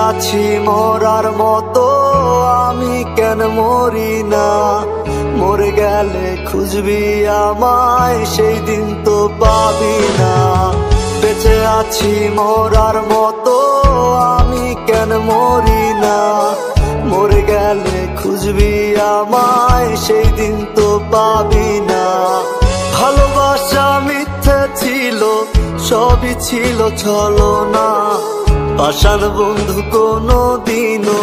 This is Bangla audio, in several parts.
আছি মরার মতো আমি কেন মরি না? মরে গেলে খুঁজবি আমায় সেই দিন তো পাবি না। বেঁচে আছি মরার মতো আমি কেন মরি না? মরে গেলে খুঁজবি আমায় সেই দিন তো পাবি না। ভালোবাসা মিথ্যে ছিল, সবই ছিল ছলনা। পাষাণ বন্ধু কোনো দিনও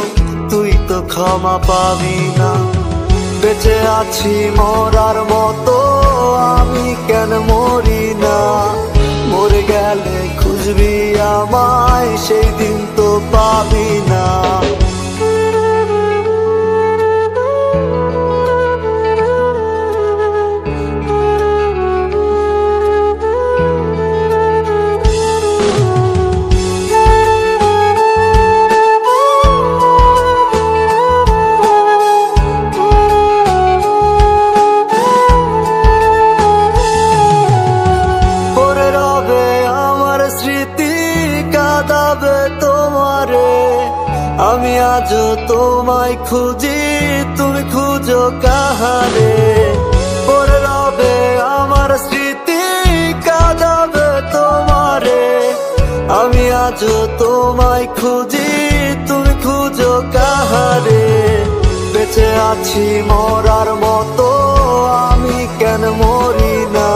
তুই তো ক্ষমা পাবি না। বেঁচে আছি মরার মতো আমি কেন মরি না? মরে গেলে খুঁজবি আমায় সেই দিন তো পাবি না। আমি আজও তোমায় খুঁজি, তুমি খুঁজো কাহারে? পড়ে রবে আমার স্মৃতি, কাঁদাবে তোমারে। আমি আজও তোমায় খুঁজি, তুমি খুঁজো কাহারে? বেঁচে আছি মরার মতো আমি কেন মরি না?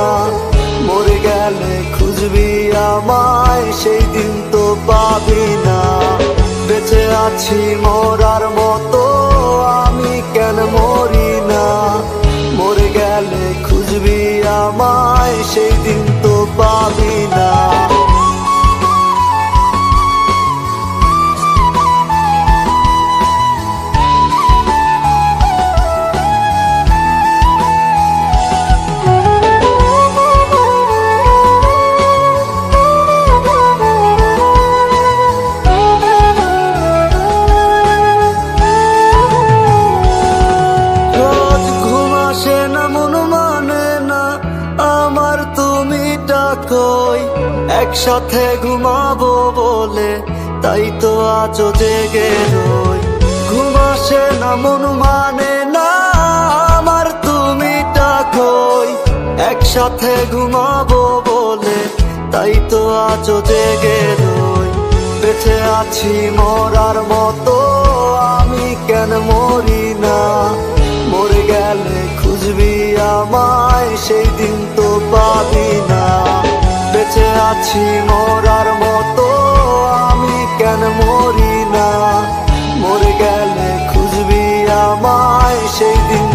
মরে গেলে খুঁজবি আমায় সেই দিন তো পাবি না। বেঁচে আছি মরার মতো আমি কেন মরি না? মরে গেলে খুঁজবি আমায় সেই দিন তো পাবি না। একসাথে ঘুমাবো বলে তাই তো আজও জেগে রই। ঘুম আসে না মন মানে না আমার তুমি ডাকোই। একসাথে ঘুমাবো বলে তাই তো আজও জেগে রই। বেঁচে আছি মরার মতো আমি কেন মরি না? মরে গেলে খুঁজবি আমায় সেই দিন তো পাবি না। বেঁচে আছি মরার মতো আমি কেন মরি না? মরে গেলে খুঁজবি আমায় সেই দিন